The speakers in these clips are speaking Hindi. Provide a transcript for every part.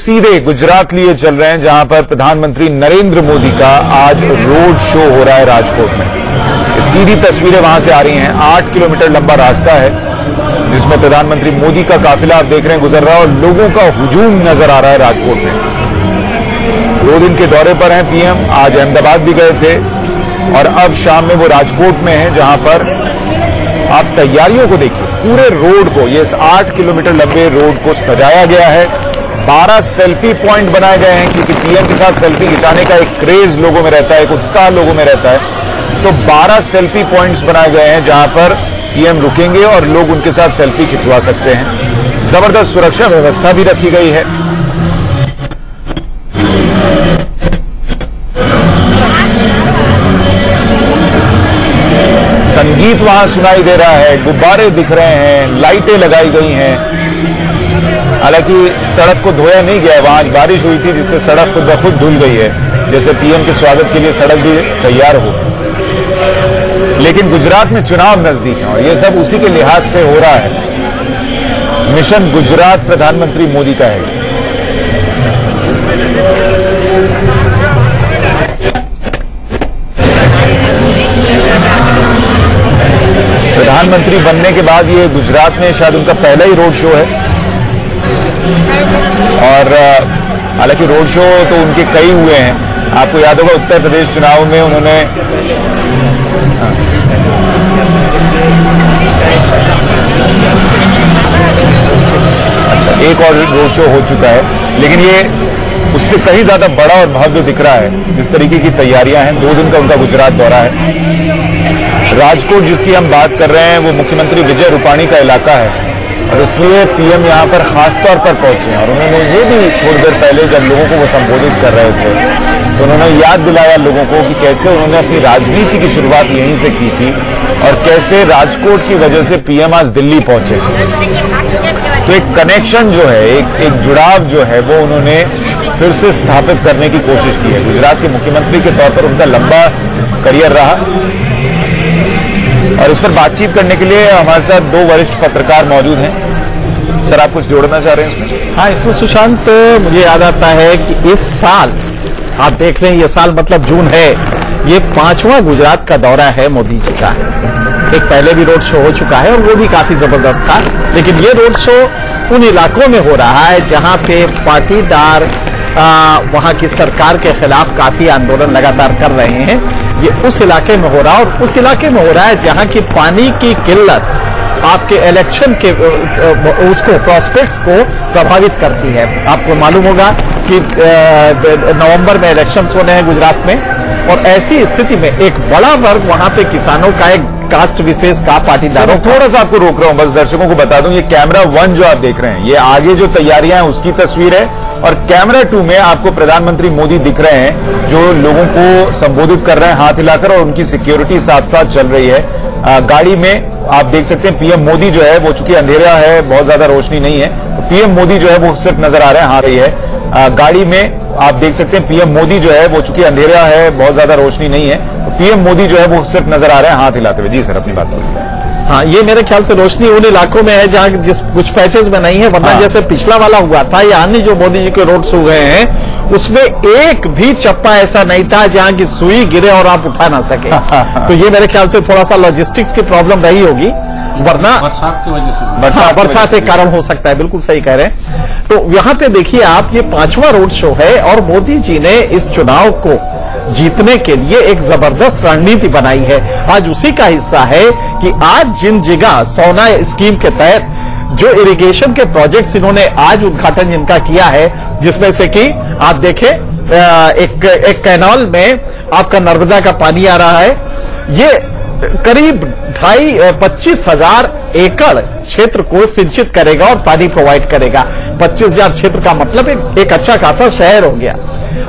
सीधे गुजरात लिए चल रहे हैं, जहां पर प्रधानमंत्री नरेंद्र मोदी का आज रोड शो हो रहा है राजकोट में। ये सीधी तस्वीरें वहां से आ रही हैं। 8 किलोमीटर लंबा रास्ता है जिसमें प्रधानमंत्री मोदी का काफिला आप देख रहे हैं गुजर रहा है और लोगों का हुजूम नजर आ रहा है राजकोट में। 2 दिन के दौरे पर हैं पीएम, आज अहमदाबाद भी गए थे और अब शाम में वो राजकोट में हैं, जहां पर आप तैयारियों को देखिए। पूरे रोड को, ये 8 किलोमीटर लंबे रोड को सजाया गया है। 12 सेल्फी पॉइंट बनाए गए हैं क्योंकि पीएम के साथ सेल्फी खिंचाने का एक क्रेज लोगों में रहता है, एक उत्साह लोगों में रहता है। तो 12 सेल्फी पॉइंट्स बनाए गए हैं जहां पर पीएम रुकेंगे और लोग उनके साथ सेल्फी खिंचवा सकते हैं। जबरदस्त सुरक्षा व्यवस्था भी रखी गई है। संगीत वहां सुनाई दे रहा है, गुब्बारे दिख रहे हैं, लाइटें लगाई गई हैं। हालांकि सड़क को धोया नहीं गया, वहां बारिश हुई थी जिससे सड़क खुद ब खुद धुल गई है, जैसे पीएम के स्वागत के लिए सड़क भी तैयार हो। लेकिन गुजरात में चुनाव नजदीक है और यह सब उसी के लिहाज से हो रहा है। मिशन गुजरात प्रधानमंत्री मोदी का है। प्रधानमंत्री बनने के बाद ये गुजरात में शायद उनका पहला ही रोड शो है और हालांकि रोड शो तो उनके कई हुए हैं। आपको याद होगा उत्तर प्रदेश चुनाव में उन्होंने एक और रोड शो हो चुका है, लेकिन ये उससे कहीं ज्यादा बड़ा और भव्य दिख रहा है। जिस तरीके की तैयारियां हैं, 2 दिन का उनका गुजरात दौरा है। राजकोट जिसकी हम बात कर रहे हैं वो मुख्यमंत्री विजय रूपाणी का इलाका है और इसलिए पीएम यहां पर खासतौर पर पहुंचे और उन्होंने ये भी थोड़ी देर पहले जब लोगों को वो संबोधित कर रहे थे तो उन्होंने याद दिलाया लोगों को कि कैसे उन्होंने अपनी राजनीति की शुरुआत यहीं से की थी और कैसे राजकोट की वजह से पीएम आज दिल्ली पहुंचे। तो एक कनेक्शन जो है, एक जुड़ाव जो है वो उन्होंने फिर से स्थापित करने की कोशिश की है। गुजरात के मुख्यमंत्री के तौर पर उनका लंबा करियर रहा और इस पर बातचीत करने के लिए हमारे साथ 2 वरिष्ठ पत्रकार मौजूद हैं। सर, आप कुछ जोड़ना चाह रहे हैं इसमें? हाँ, इसमें सुशांत, मुझे याद आता है कि इस साल आप देख रहे हैं, ये साल मतलब जून है, ये 5वां गुजरात का दौरा है मोदी जी का। एक पहले भी रोड शो हो चुका है और वो भी काफी जबरदस्त था, लेकिन ये रोड शो उन इलाकों में हो रहा है जहां पे पाटीदार वहां की सरकार के खिलाफ काफी आंदोलन लगातार कर रहे हैं। ये उस इलाके में हो रहा है और उस इलाके में हो रहा है जहां की पानी की किल्लत आपके इलेक्शन के उसको प्रॉस्पेक्ट्स को प्रभावित करती है। आपको मालूम होगा कि नवंबर में इलेक्शंस होने हैं गुजरात में और ऐसी स्थिति में एक बड़ा वर्ग वहां पे किसानों का, एक कास्ट विशेष का, पाटीदारों, थोड़ा सा आपको रोक रहा हूं, बस दर्शकों को बता दूं, ये कैमरा 1 जो आप देख रहे हैं, ये आगे जो तैयारियां हैं उसकी तस्वीर है और कैमरा 2 में आपको प्रधानमंत्री मोदी दिख रहे हैं जो लोगों को संबोधित कर रहे हैं हाथ हिलाकर और उनकी सिक्योरिटी साथ साथ चल रही है। गाड़ी में आप देख सकते हैं पीएम मोदी जो है वो, चूंकि अंधेरा है, बहुत ज्यादा रोशनी नहीं है, तो पीएम मोदी जो है वो सिर्फ नजर आ रहे हैं, हाथ रही है। गाड़ी में आप देख सकते हैं पीएम मोदी जो है वो, चूंकि अंधेरा है, बहुत ज्यादा रोशनी नहीं है, तो पीएम मोदी जो है वो सिर्फ नजर आ रहे हैं हाथ हिलाते हुए। जी सर, अपनी बात करिए। हाँ, ये मेरे ख्याल से रोशनी उन इलाकों में है जहां कुछ पैचेज में नहीं है, वरना जैसे पिछला वाला हुआ था या अन्य जो मोदी जी के रोड शो गए हैं उसमें एक भी चप्पा ऐसा नहीं था जहां की सुई गिरे और आप उठा ना सके। तो ये मेरे ख्याल से थोड़ा सा लॉजिस्टिक्स की प्रॉब्लम रही होगी, वरना बरसात की वजह से बरसात एक कारण हो सकता है। बिल्कुल सही कह रहे हैं। तो यहां पे देखिए आप, ये 5वां रोड शो है और मोदी जी ने इस चुनाव को जीतने के लिए एक जबरदस्त रणनीति बनाई है। आज उसी का हिस्सा है कि आज जिन जगह सोना स्कीम के तहत जो इरिगेशन के प्रोजेक्ट्स इन्होंने आज उद्घाटन जिनका किया है, जिसमें से कि आप देखें एक कैनाल में आपका नर्मदा का पानी आ रहा है, ये करीब 25,000 एकड़ क्षेत्र को सिंचित करेगा और पानी प्रोवाइड करेगा। 25,000 क्षेत्र का मतलब एक अच्छा खासा शहर हो गया।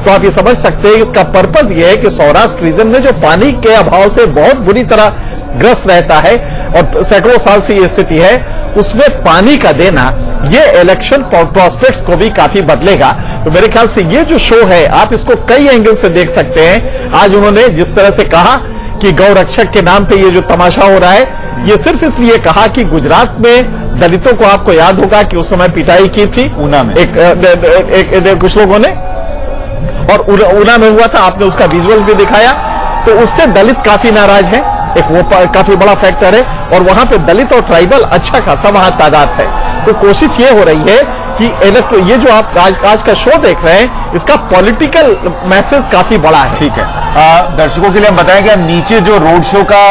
तो आप ये समझ सकते हैं इसका पर्पज ये है कि सौराष्ट्र रीजन में जो पानी के अभाव से बहुत बुरी तरह ग्रस्त रहता है और सैकड़ों साल से ये स्थिति है, उसमें पानी का देना ये इलेक्शन प्रोस्पेक्ट्स को भी काफी बदलेगा। तो मेरे ख्याल से ये जो शो है आप इसको कई एंगल से देख सकते हैं। आज उन्होंने जिस तरह से कहा कि गौरक्षक के नाम पे ये जो तमाशा हो रहा है, ये सिर्फ इसलिए कहा कि गुजरात में दलितों को आपको याद होगा कि उस समय पिटाई की थी ऊना में कुछ लोगों ने, और ऊना में हुआ था, आपने उसका विजुअल भी दिखाया, तो उससे दलित काफी नाराज है, एक वो काफी बड़ा फैक्टर है, और वहां पे दलित और ट्राइबल अच्छा खासा वहां तादाद है। तो कोशिश ये हो रही है कि ये जो आप आज का शो देख रहे हैं, इसका पॉलिटिकल मैसेज काफी बड़ा है। ठीक है, दर्शकों के लिए हम बताएं कि हम नीचे जो रोड शो का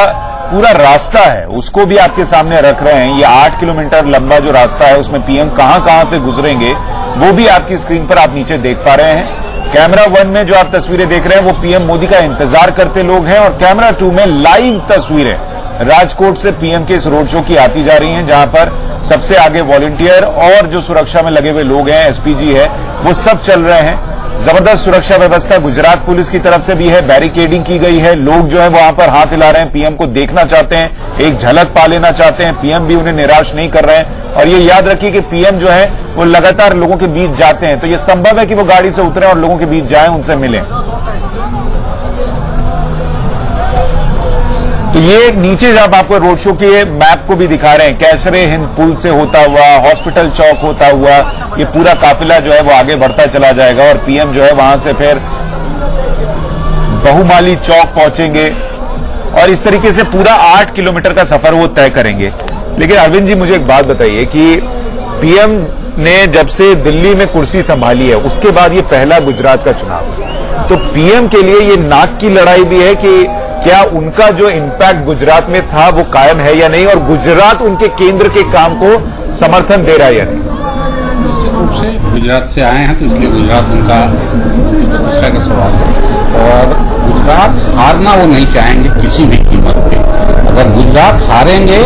पूरा रास्ता है उसको भी आपके सामने रख रहे हैं। ये 8 किलोमीटर लंबा जो रास्ता है उसमें पीएम कहां से गुजरेंगे वो भी आपकी स्क्रीन पर आप नीचे देख पा रहे हैं। कैमरा 1 में जो आप तस्वीरें देख रहे हैं वो पीएम मोदी का इंतजार करते लोग हैं, और कैमरा 2 में लाइव तस्वीरें राजकोट से पीएम के इस रोड शो की आती जा रही हैं, जहां पर सबसे आगे वॉलंटियर और जो सुरक्षा में लगे हुए लोग हैं, एसपीजी है, वो सब चल रहे हैं। जबरदस्त सुरक्षा व्यवस्था गुजरात पुलिस की तरफ से भी है, बैरिकेडिंग की गई है, लोग जो है वहां पर हाथ हिला रहे हैं, पीएम को देखना चाहते हैं, एक झलक पा लेना चाहते हैं। पीएम भी उन्हें निराश नहीं कर रहे हैं, और ये याद रखिए कि पीएम जो है वो लगातार लोगों के बीच जाते हैं, तो ये संभव है कि वो गाड़ी से उतरें और लोगों के बीच जाएं, उनसे मिलें। तो ये नीचे जब आपको रोड शो के मैप को भी दिखा रहे हैं, कैसरे हिंद पुल से होता हुआ, हॉस्पिटल चौक होता हुआ, ये पूरा काफिला जो है वो आगे बढ़ता चला जाएगा, और पीएम जो है वहां से फिर बहुमाली चौक पहुंचेंगे, और इस तरीके से पूरा 8 किलोमीटर का सफर वो तय करेंगे। लेकिन अरविंद जी, मुझे एक बात बताइए कि पीएम ने जब से दिल्ली में कुर्सी संभाली है उसके बाद ये पहला गुजरात का चुनाव, तो पीएम के लिए ये नाक की लड़ाई भी है कि क्या उनका जो इंपैक्ट गुजरात में था वो कायम है या नहीं, और गुजरात उनके केंद्र के काम को समर्थन दे रहा है या नहीं। निश्चित रूप से गुजरात से आए हैं तो इसलिए गुजरात उनका दूसरा का सवाल है, और गुजरात हारना वो नहीं चाहेंगे किसी भी कीमत पे। अगर गुजरात हारेंगे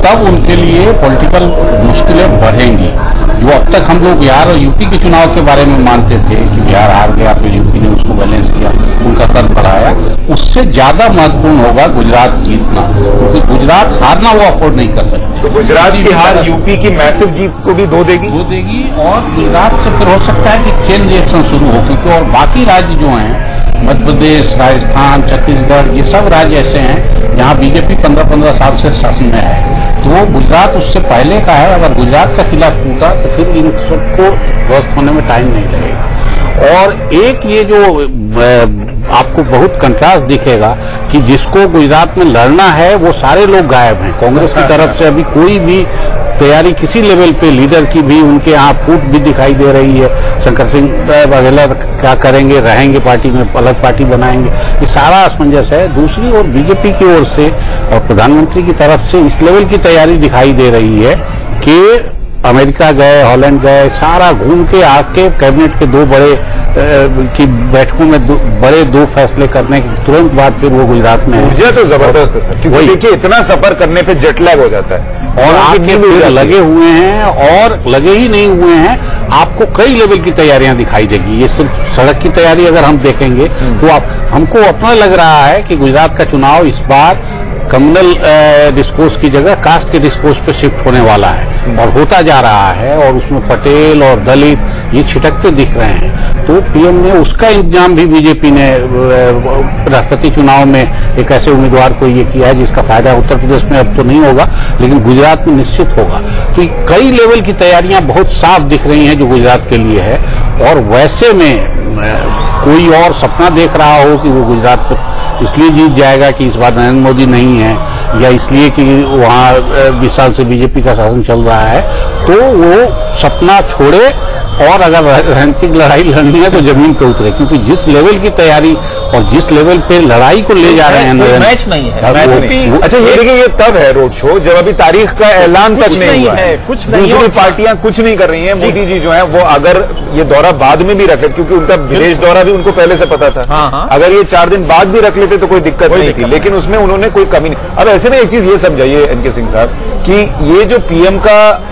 तब उनके लिए पॉलिटिकल मुश्किलें बढ़ेंगी। जो अब तक हम लोग बिहार और यूपी के चुनाव के बारे में मानते थे कि बिहार हार गया, फिर यूपी ने उसको बैलेंस किया, उनका कद बढ़ाया, उससे ज्यादा महत्वपूर्ण होगा गुजरात जीतना, क्योंकि गुजरात हारना वो अफोर्ड नहीं कर सकते। तो गुजरात की हार यूपी की मैसिव जीत को भी धो देगी, और गुजरात से फिर हो सकता है कि चेन रिएक्शन शुरू हो, क्योंकि और बाकी राज्य जो हैं, मध्य प्रदेश, राजस्थान, छत्तीसगढ़, ये सब राज्य ऐसे हैं जहां बीजेपी 15-15 साल से शासन में है। तो गुजरात उससे पहले का है। अगर गुजरात का किला टूटा तो फिर इन सबको ध्वस्त होने में टाइम नहीं लगेगा। और एक ये जो आपको बहुत कंट्रास्ट दिखेगा कि जिसको गुजरात में लड़ना है वो सारे लोग गायब हैं। कांग्रेस की तरफ से अभी कोई भी तैयारी किसी लेवल पे, लीडर की भी उनके यहाँ फूट भी दिखाई दे रही है। शंकर सिंह वगैरह क्या करेंगे, रहेंगे पार्टी में, अलग पार्टी बनाएंगे, ये सारा असमंजस है। दूसरी ओर बीजेपी की ओर से और प्रधानमंत्री की तरफ से इस लेवल की तैयारी दिखाई दे रही है कि अमेरिका गए, हॉलैंड गए, सारा घूम के आके कैबिनेट के दो बड़े की बैठकों में बड़े दो फैसले करने के तुरंत बाद फिर वो गुजरात में है। ऊर्जा तो जबरदस्त है सर, क्योंकि देखिए इतना सफर करने पे जेट लैग हो जाता है, और आके फिर लगे हुए हैं, और लगे ही नहीं हुए हैं, आपको कई लेवल की तैयारियां दिखाई देगी। ये सिर्फ सड़क की तैयारी अगर हम देखेंगे तो हमको अपना लग रहा है कि गुजरात का चुनाव इस बार कम्युनल डिस्कोर्स की जगह कास्ट के डिस्कोर्स पे शिफ्ट होने वाला है, और होता जा रहा है, और उसमें पटेल और दलित ये छिटकते दिख रहे हैं। तो पीएम ने उसका इंतजाम भी बीजेपी ने राष्ट्रपति चुनाव में एक ऐसे उम्मीदवार को ये किया है जिसका फायदा उत्तर प्रदेश में अब तो नहीं होगा, लेकिन गुजरात में निश्चित होगा। तो कई लेवल की तैयारियां बहुत साफ दिख रही हैं जो गुजरात के लिए है। और वैसे में कोई और सपना देख रहा हो कि वो गुजरात से इसलिए जीत जाएगा कि इस बार नरेंद्र मोदी नहीं है, या इसलिए कि वहां 20 साल से बीजेपी का शासन चल रहा है, तो वो सपना छोड़े, और अगर राजनीतिक लड़ाई लड़नी है तो जमीन पे उतरे, क्योंकि जिस लेवल की तैयारी और जिस लेवल पे लड़ाई को ले जा रहे हैं, मैच नहीं है। अच्छा, ये देखिए, ये तब है रोड शो जब अभी तारीख का ऐलान तक नहीं हुआ है, कुछ दूसरी पार्टियां कुछ नहीं कर रही हैं। मोदी जी जो है वो अगर ये दौरा बाद में भी रख लेते, क्योंकि उनका विदेश दौरा भी उनको पहले से पता था, अगर ये 4 दिन बाद भी रख लेते तो कोई दिक्कत नहीं थी, लेकिन उसमें उन्होंने कोई कमी नहीं। अब ऐसे में एक चीज ये समझाइए एनके सिंह साहब कि ये जो पीएम का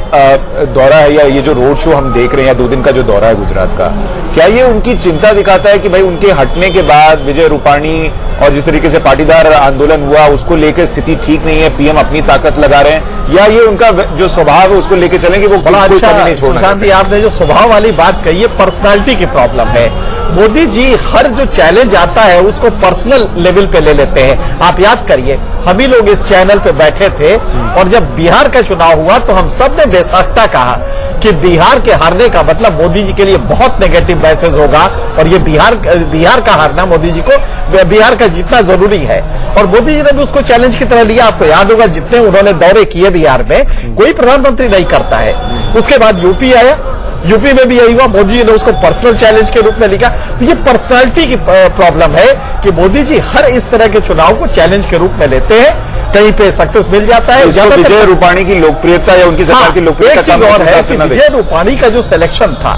दौरा है, या ये जो रोड शो हम देख रहे हैं, या 2 दिन का जो दौरा है गुजरात का, क्या ये उनकी चिंता दिखाता है कि भाई उनके हटने के बाद विजय रूपाणी और जिस तरीके से पाटीदार आंदोलन हुआ उसको लेकर स्थिति ठीक नहीं है, पीएम अपनी ताकत लगा रहे हैं, या ये उनका जो स्वभाव है उसको लेकर चलेंगे, वो बड़ा कोई अच्छा कमी नहीं छोड़ना? सुशांत जी, आपने जो स्वभाव वाली बात कही है, पर्सनालिटी की प्रॉब्लम है। मोदी जी हर जो चैलेंज आता है उसको पर्सनल लेवल पे ले लेते हैं। आप याद करिए, हम ही लोग इस चैनल पे बैठे थे और जब बिहार का चुनाव हुआ तो हम सब ने बेसाख्ता कहा कि बिहार के हारने का मतलब मोदी जी के लिए बहुत नेगेटिव मैसेज होगा और ये बिहार का हारना मोदी जी को, बिहार का जीतना जरूरी है। और मोदी जी ने भी उसको चैलेंज की तरह लिया। आपको याद होगा जितने उन्होंने दौरे किए बिहार में, कोई प्रधानमंत्री नहीं करता है। उसके बाद यूपी आया, यूपी में भी यही हुआ, मोदी जी ने उसको पर्सनल चैलेंज के रूप में लिखा। तो ये पर्सनालिटी की प्रॉब्लम है कि मोदी जी हर इस तरह के चुनाव को चैलेंज के रूप में लेते हैं, कहीं पे सक्सेस मिल जाता है। विजय रूपाणी की लोकप्रियता या उनकी सरकार की लोकप्रियता, एक चीज और है कि विजय रूपाणी का जो सिलेक्शन था,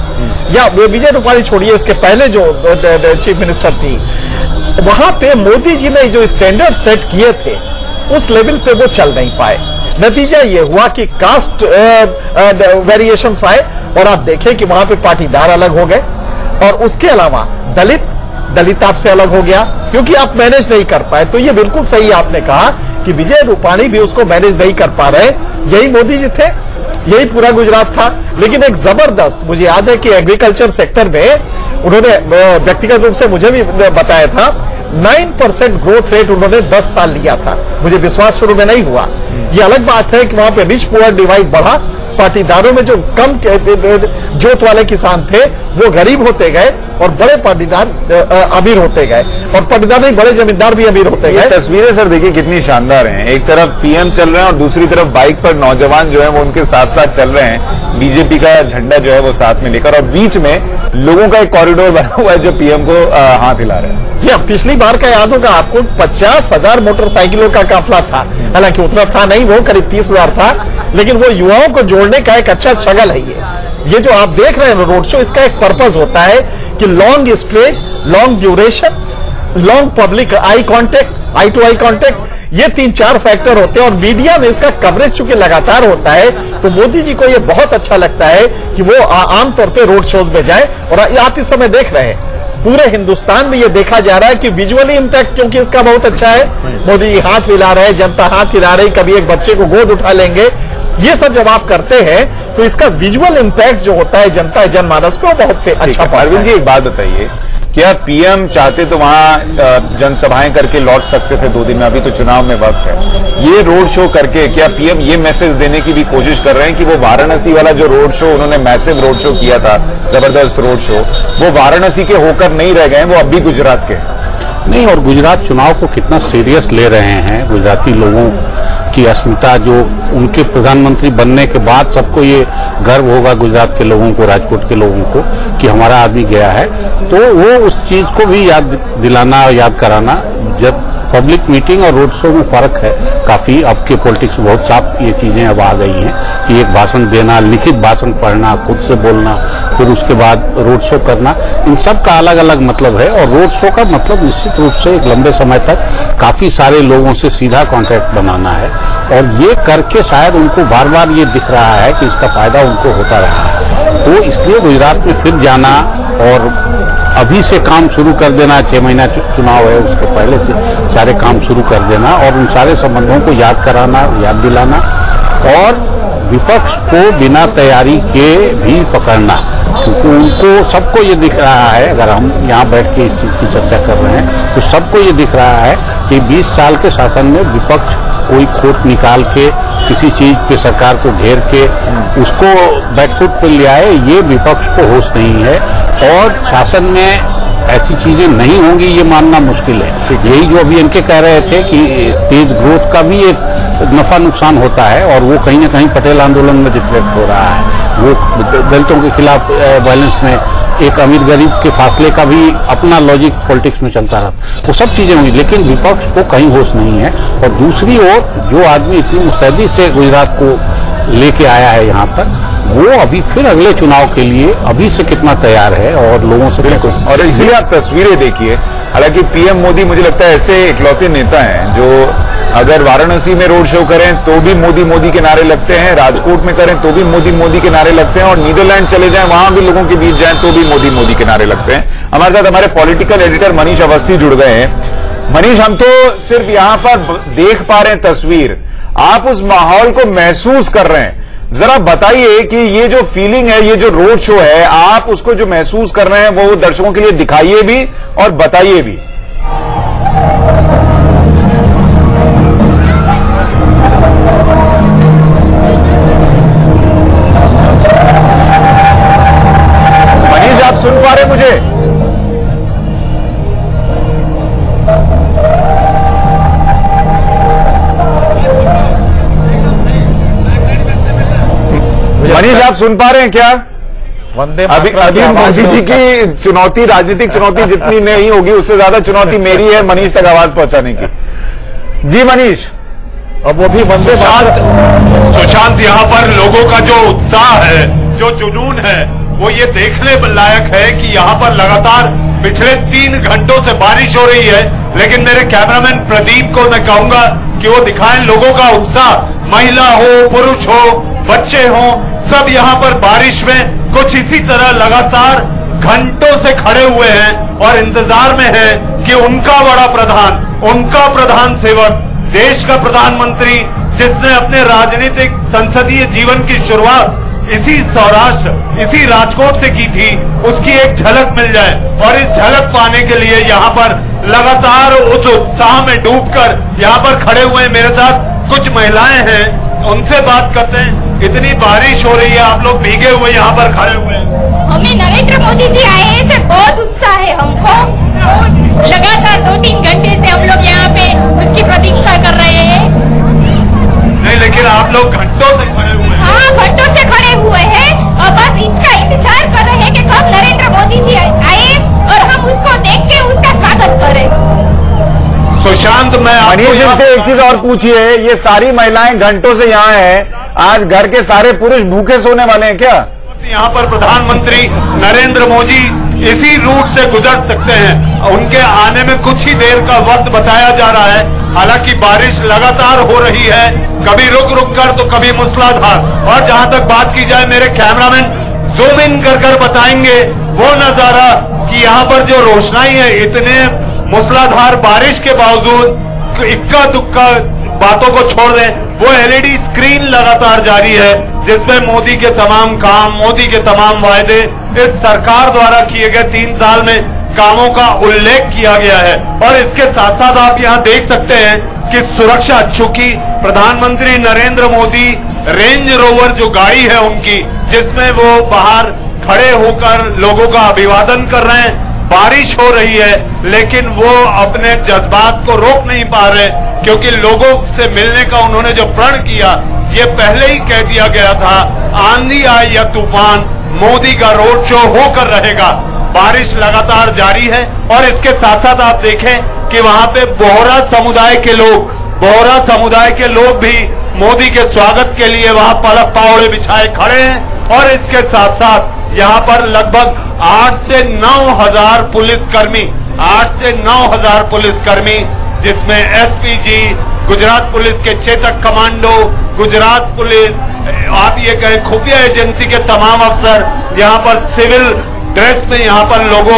या विजय रूपाणी छोड़िए, इसके पहले जो चीफ मिनिस्टर थी, वहां पे मोदी जी ने जो स्टैंडर्ड सेट किए थे उस लेवल पे वो चल नहीं पाए। नतीजा ये हुआ कि कास्ट वेरिएशंस आए और आप देखें कि वहां पे पाटीदार अलग हो गए और उसके अलावा दलित आपसे अलग हो गया क्योंकि आप मैनेज नहीं कर पाए। तो ये बिल्कुल सही आपने कहा कि विजय रूपाणी भी उसको मैनेज नहीं कर पा रहे। यही मोदी जी थे, यही पूरा गुजरात था। लेकिन एक जबरदस्त, मुझे याद है कि एग्रीकल्चर सेक्टर में उन्होंने व्यक्तिगत रूप से मुझे भी बताया था, 9% ग्रोथ रेट उन्होंने 10 साल लिया था। मुझे विश्वास शुरू में नहीं हुआ। ये अलग बात है कि वहां पे रिच पुअर डिवाइड बढ़ा, पाटीदारों में जो कम जोत वाले किसान थे वो गरीब होते गए और बड़े पाटीदार अमीर होते गए, और पाटीदार नहीं, बड़े जमींदार भी अमीर होते गए। तस्वीरें सर देखिए कितनी शानदार हैं। एक तरफ पीएम चल रहे हैं और दूसरी तरफ बाइक पर नौजवान जो है वो उनके साथ साथ चल रहे हैं, बीजेपी का झंडा जो है वो साथ में लेकर, और बीच में लोगों का एक कॉरिडोर बना हुआ है जो पीएम को हाथ हिला रहे हैं। जी, पिछली बार का याद होगा आपको, 50,000 मोटरसाइकिलों का काफिला था। हालांकि उतना था नहीं, वो करीब 30,000 था, लेकिन वो युवाओं को जोड़ने का एक अच्छा शगल है। ये जो आप देख रहे हैं रोड शो, इसका एक पर्पज होता है कि long stage, long duration, long public eye contact, eye to eye contact, ये 3-4 फैक्टर होते हैं। और मीडिया में इसका कवरेज चूंकि लगातार होता है तो मोदी जी को ये बहुत अच्छा लगता है कि वो आमतौर पर रोड शोज में जाए। और आप इस समय देख रहे हैं पूरे हिंदुस्तान में ये देखा जा रहा है कि विजुअली इंपैक्ट क्योंकि इसका बहुत अच्छा है। मोदी जी हाथ हिला रहे हैं, जनता हाथ हिला रही, कभी एक बच्चे को गोद उठा लेंगे। ये सब जब आप करते हैं तो इसका विजुअल इंपैक्ट जो होता है जनता जनमानस पे वो बहुत अच्छा। अरविंद जी एक बात बताइए, क्या पीएम चाहते तो वहां जनसभाएं करके लौट सकते थे 2 दिन में, अभी तो चुनाव में वक्त है। ये रोड शो करके क्या पीएम ये मैसेज देने की भी कोशिश कर रहे हैं कि वो वाराणसी वाला जो रोड शो उन्होंने मैसिव रोड शो किया था, जबरदस्त रोड शो, वो वाराणसी के होकर नहीं रह गए, वो अब भी गुजरात के नहीं। और गुजरात चुनाव को कितना सीरियस ले रहे हैं, गुजराती लोगों की अस्मिता, जो उनके प्रधानमंत्री बनने के बाद सबको ये गर्व होगा, गुजरात के लोगों को, राजकोट के लोगों को, कि हमारा आदमी गया है। तो वो उस चीज को भी याद दिलाना, याद कराना। जब पब्लिक मीटिंग और रोड शो में फर्क है काफी, अब के पॉलिटिक्स में बहुत साफ ये चीजें अब आ गई हैं कि एक भाषण देना, लिखित भाषण पढ़ना, खुद से बोलना, फिर उसके बाद रोड शो करना, इन सब का अलग अलग मतलब है। और रोड शो का मतलब निश्चित रूप से एक लंबे समय तक काफी सारे लोगों से सीधा कांटेक्ट बनाना है। और ये करके शायद उनको बार बार ये दिख रहा है कि इसका फायदा उनको होता रहा है। तो इसलिए गुजरात में फिर जाना और अभी से काम शुरू कर देना, 6 महीना चुनाव है उसके पहले से सारे काम शुरू कर देना और उन सारे संबंधों को याद कराना, याद दिलाना, और विपक्ष को बिना तैयारी के भी पकड़ना, क्योंकि उनको सबको ये दिख रहा है, अगर हम यहाँ बैठ के इस चीज की चर्चा कर रहे हैं तो सबको ये दिख रहा है कि 20 साल के शासन में विपक्ष कोई खोट निकाल के किसी चीज पे सरकार को घेर के उसको बैकफुट पे ले आए, ये विपक्ष को होश नहीं है। और शासन में ऐसी चीजें नहीं होंगी ये मानना मुश्किल है। यही जो अभी इनके कह रहे थे कि तेज ग्रोथ का भी एक नफा नुकसान होता है, और वो कहीं ना कहीं पटेल आंदोलन में रिफ्लेक्ट हो रहा है। वो दलितों के खिलाफ वायलेंस में एक अमीर गरीब के फासले का भी अपना लॉजिक पॉलिटिक्स में चलता रहा, वो सब चीजें हुई, लेकिन विपक्ष को कहीं होश नहीं है। और दूसरी ओर जो आदमी इतनी मुस्तैदी से गुजरात को लेके आया है यहाँ तक, वो अभी फिर अगले चुनाव के लिए अभी से कितना तैयार है और लोगों से बिल्कुल। और इसलिए आप तस्वीरें देखिए, हालांकि पीएम मोदी मुझे लगता है ऐसे इकलौते नेता हैं जो अगर वाराणसी में रोड शो करें तो भी मोदी मोदी के नारे लगते हैं, राजकोट में करें तो भी मोदी मोदी के नारे लगते हैं, और नीदरलैंड चले जाएं वहां भी लोगों के बीच जाएं तो भी मोदी मोदी के नारे लगते हैं। हमारे साथ हमारे पॉलिटिकल एडिटर मनीष अवस्थी जुड़ गए हैं। मनीष, हम तो सिर्फ यहां पर देख पा रहे हैं तस्वीर, आप उस माहौल को महसूस कर रहे हैं। जरा बताइए कि ये जो फीलिंग है, ये जो रोड शो है, आप उसको जो महसूस कर रहे हैं वो दर्शकों के लिए दिखाइए भी और बताइए भी। मनीष, आप सुन पा रहे मुझे? मनीष, आप सुन पा रहे हैं क्या? वंदे अभी मोदी जी की चुनौती, राजनीतिक चुनौती जितनी नहीं होगी उससे ज्यादा चुनौती मेरी है मनीष तक आवाज पहुंचाने की। जी मनीष। अब वो भी वंदे सुशांत, यहाँ पर लोगों का जो उत्साह है, जो जुनून है, वो ये देखने लायक है कि यहाँ पर लगातार पिछले 3 घंटों से बारिश हो रही है, लेकिन मेरे कैमरामैन प्रदीप को मैं कहूंगा कि वो दिखाएं लोगों का उत्साह। महिला हो, पुरुष हो, बच्चे हो, सब यहाँ पर बारिश में कुछ इसी तरह लगातार घंटों से खड़े हुए हैं और इंतजार में है कि उनका बड़ा प्रधान, उनका प्रधान सेवक, देश का प्रधानमंत्री, जिसने अपने राजनीतिक संसदीय जीवन की शुरुआत इसी सौराष्ट्र, इसी राजकोट से की थी, उसकी एक झलक मिल जाए। और इस झलक पाने के लिए यहाँ पर लगातार उस उत्साह में डूबकर यहाँ पर खड़े हुए मेरे साथ कुछ महिलाएं हैं, उनसे बात करते हैं। इतनी बारिश हो रही है, आप लोग भीगे हुए यहाँ पर खड़े हुए हैं। हमें नरेंद्र मोदी जी आए हैं, बहुत उत्साह है हमको। लगातार 2-3 घंटे से हम लोग यहाँ पे उसकी प्रतीक्षा कर रहे हैं। नहीं, लेकिन आप लोग घंटों से खड़े हुए हैं। हाँ, घंटों से खड़े हुए हैं और बस इसका इंतजार कर रहे हैं कि कब नरेंद्र मोदी जी आए और हम उसको देख के उसका स्वागत करें। सुशांत, मैं मनीष से एक चीज और पूछिए, ये सारी महिलाएं घंटों से यहाँ हैं, आज घर के सारे पुरुष भूखे सोने वाले हैं क्या? यहाँ पर प्रधानमंत्री नरेंद्र मोदी इसी रूट से गुजर सकते हैं। उनके आने में कुछ ही देर का वक्त बताया जा रहा है। हालांकि बारिश लगातार हो रही है, कभी रुक रुक कर तो कभी मूसलाधार। और जहां तक बात की जाए, मेरे कैमरामैन जूम इन कर बताएंगे वो नजारा कि यहाँ पर जो रोशनाई है, इतने मूसलाधार बारिश के बावजूद इक्का दुक्का बातों को छोड़ दें, वो एलईडी स्क्रीन लगातार जारी है जिसमें मोदी के तमाम काम, मोदी के तमाम वायदे, इस सरकार द्वारा किए गए 3 साल में कामों का उल्लेख किया गया है। और इसके साथ साथ आप यहाँ देख सकते हैं कि सुरक्षा, चूंकि प्रधानमंत्री नरेंद्र मोदी रेंज रोवर जो गाड़ी है उनकी, जिसमें वो बाहर खड़े होकर लोगों का अभिवादन कर रहे हैं, बारिश हो रही है लेकिन वो अपने जज्बात को रोक नहीं पा रहे, क्योंकि लोगों से मिलने का उन्होंने जो प्रण किया, ये पहले ही कह दिया गया था, आंधी आए या तूफान, मोदी का रोड शो होकर रहेगा। बारिश लगातार जारी है और इसके साथ साथ आप देखें कि वहां पे बोहरा समुदाय के लोग भी मोदी के स्वागत के लिए वहां पलक पावड़े बिछाए खड़े हैं। और इसके साथ साथ यहाँ पर लगभग 8 से 9 हजार पुलिसकर्मी, जिसमें एसपीजी, गुजरात पुलिस के चेतक कमांडो, गुजरात पुलिस, आप ये कहें खुफिया एजेंसी के तमाम अफसर यहाँ पर सिविल ड्रेस में यहाँ पर लोगों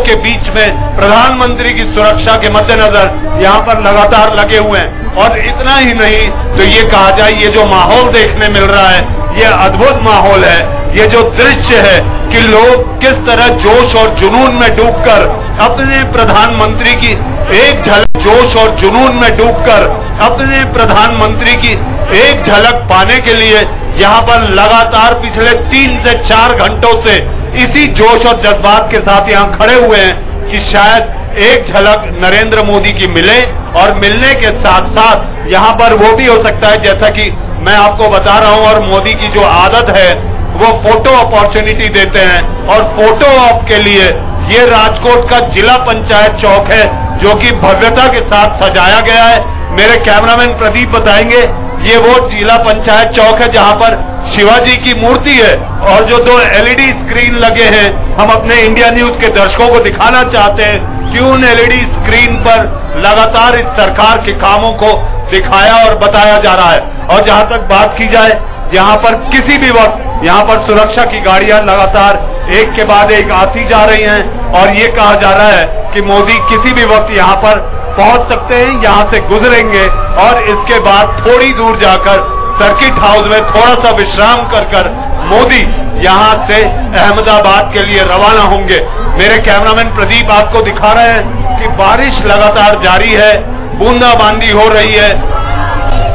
के बीच में प्रधानमंत्री की सुरक्षा के मद्देनजर यहाँ पर लगातार लगे हुए हैं। और इतना ही नहीं तो ये कहा जाए, ये जो माहौल देखने मिल रहा है, ये अद्भुत माहौल है। ये जो दृश्य है कि लोग किस तरह जोश और जुनून में डूबकर अपने प्रधानमंत्री की एक झलक, जोश और जुनून में डूबकर अपने प्रधानमंत्री की एक झलक पाने के लिए यहाँ पर लगातार पिछले 3 से 4 घंटों से इसी जोश और जज्बात के साथ यहाँ खड़े हुए हैं कि शायद एक झलक नरेंद्र मोदी की मिले। और मिलने के साथ साथ यहाँ पर वो भी हो सकता है, जैसा कि मैं आपको बता रहा हूँ, और मोदी की जो आदत है वो फोटो अपॉर्चुनिटी देते हैं। और फोटो ऑप के लिए ये राजकोट का जिला पंचायत चौक है जो कि भव्यता के साथ सजाया गया है। मेरे कैमरामैन प्रदीप बताएंगे, ये वो जिला पंचायत चौक है जहां पर शिवाजी की मूर्ति है और जो 2 एलईडी स्क्रीन लगे हैं, हम अपने इंडिया न्यूज के दर्शकों को दिखाना चाहते हैं क्यों एलईडी स्क्रीन पर लगातार इस सरकार के कामों को दिखाया और बताया जा रहा है। और जहां तक बात की जाए, यहां पर किसी भी वक्त यहां पर सुरक्षा की गाड़ियां लगातार एक के बाद एक आती जा रही हैं और ये कहा जा रहा है कि मोदी किसी भी वक्त यहां पर पहुंच सकते हैं, यहां से गुजरेंगे और इसके बाद थोड़ी दूर जाकर सर्किट हाउस में थोड़ा सा विश्राम कर मोदी यहां से अहमदाबाद के लिए रवाना होंगे। मेरे कैमरामैन प्रदीप आपको दिखा रहे हैं कि बारिश लगातार जारी है, बूंदाबांदी हो रही है,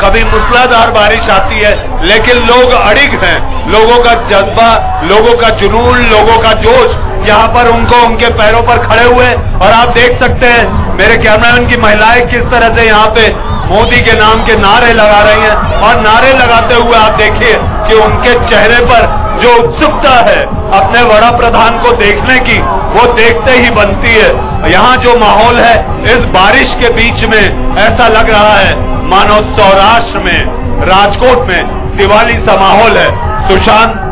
कभी मूसलाधार बारिश आती है, लेकिन लोग अड़िग हैं। लोगों का जज्बा, लोगों का जुनून, लोगों का जोश यहाँ पर उनको उनके पैरों पर खड़े हुए। और आप देख सकते हैं मेरे कैमरामैन की महिलाएं किस तरह से यहाँ पे मोदी के नाम के नारे लगा रही हैं। और नारे लगाते हुए आप देखिए कि उनके चेहरे पर जो उत्सुकता है अपने वड़ा प्रधान को देखने की, वो देखते ही बनती है। यहाँ जो माहौल है इस बारिश के बीच में ऐसा लग रहा है मानो सौराष्ट्र में, राजकोट में दिवाली सा माहौल है। सुशांत,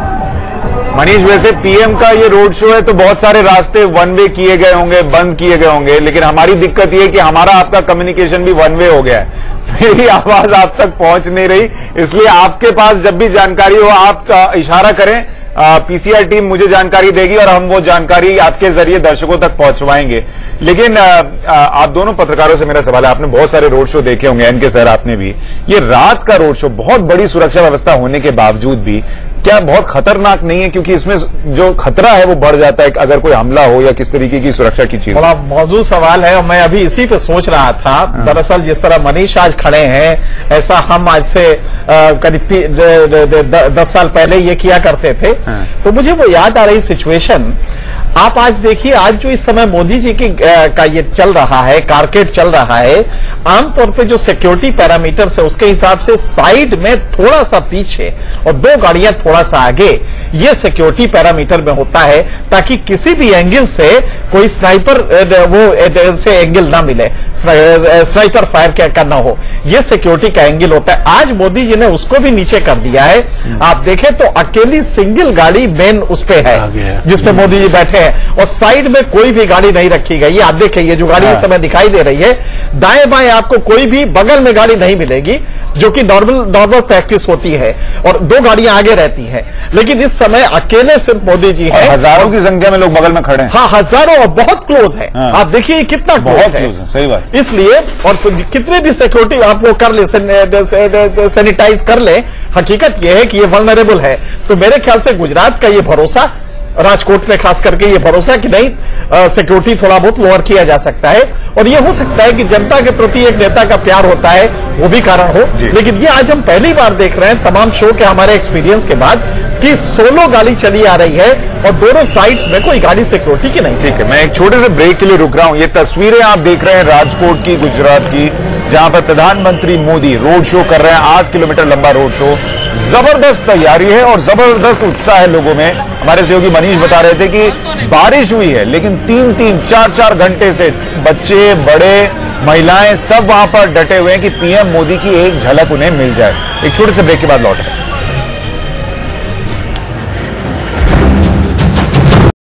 मनीष, वैसे पीएम का ये रोड शो है तो बहुत सारे रास्ते वन वे किए गए होंगे, बंद किए गए होंगे, लेकिन हमारी दिक्कत ये है कि हमारा आपका कम्युनिकेशन भी वन वे हो गया है। मेरी आवाज आप तक पहुंच नहीं रही, इसलिए आपके पास जब भी जानकारी हो आप इशारा करें, पीसीआर टीम मुझे जानकारी देगी और हम वो जानकारी आपके जरिए दर्शकों तक पहुंचवाएंगे। लेकिन आप दोनों पत्रकारों से मेरा सवाल है, आपने बहुत सारे रोड शो देखे होंगे, एनके सर आपने भी, ये रात का रोड शो बहुत बड़ी सुरक्षा व्यवस्था होने के बावजूद भी क्या बहुत खतरनाक नहीं है? क्योंकि इसमें जो खतरा है वो बढ़ जाता है अगर कोई हमला हो या किस तरीके की सुरक्षा की चीज। बड़ा मौजूद सवाल है और मैं अभी इसी पे सोच रहा था। दरअसल जिस तरह मनीष आज खड़े हैं, ऐसा हम आज से करीब 10 साल पहले ये किया करते थे। तो मुझे वो याद आ रही सिचुएशन। आप आज देखिए, आज जो इस समय मोदी जी की का ये चल रहा है, कारकेड चल रहा है, आमतौर पे जो सिक्योरिटी पैरामीटर्स है उसके हिसाब से साइड में थोड़ा सा पीछे और 2 गाड़ियां थोड़ा सा आगे, ये सिक्योरिटी पैरामीटर में होता है ताकि किसी भी एंगल से कोई स्नाइपर वो से एंगल ना मिले, स्नाइपर फायर का ना हो, ये सिक्योरिटी का एंगल होता है। आज मोदी जी ने उसको भी नीचे कर दिया है। आप देखें तो अकेली सिंगल गाड़ी मेन उस पे है जिसपे मोदी जी बैठे हैं और साइड में कोई भी गाड़ी नहीं रखी गई। आप देखें ये जो गाड़ी इस समय दिखाई दे रही है, दाएं बाएं आपको कोई भी बगल में गाड़ी नहीं मिलेगी, जो कि नॉर्मल प्रैक्टिस होती है, और 2 गाड़ियां आगे रहती हैं। लेकिन इस समय अकेले सिर्फ मोदी जी हैं। हजारों की संख्या में लोग बगल में खड़े हैं। हाँ, हजारों, और बहुत क्लोज है। आप देखिए कितना बहुत क्लोज है, सही बात। इसलिए और कितने भी सिक्योरिटी आप वो कर ले, सैनिटाइज कर ले, हकीकत यह है कि ये वल्नरेबल है। तो मेरे ख्याल से गुजरात का ये भरोसा, राजकोट में खास करके ये भरोसा कि नहीं, सिक्योरिटी थोड़ा बहुत लोअर किया जा सकता है। और ये हो सकता है कि जनता के प्रति एक नेता का प्यार होता है, वो भी कारण हो। लेकिन ये आज हम पहली बार देख रहे हैं तमाम शो के हमारे एक्सपीरियंस के बाद कि सोलो गाड़ी चली आ रही है और दोनों साइड्स में कोई गाड़ी सिक्योरिटी की नहीं। ठीक है, मैं एक छोटे से ब्रेक के लिए रुक रहा हूं। ये तस्वीरें आप देख रहे हैं राजकोट की, गुजरात की, जहां पर प्रधानमंत्री मोदी रोड शो कर रहे हैं। 8 किलोमीटर लंबा रोड शो, जबरदस्त तैयारी है और जबरदस्त उत्साह है लोगों में। हमारे सहयोगी मनीष बता रहे थे कि बारिश हुई है लेकिन 3-3, 4-4 घंटे से बच्चे, बड़े, महिलाएं सब वहां पर डटे हुए हैं कि पीएम मोदी की एक झलक उन्हें मिल जाए। एक छोटे से ब्रेक के बाद लौट रहे हैं।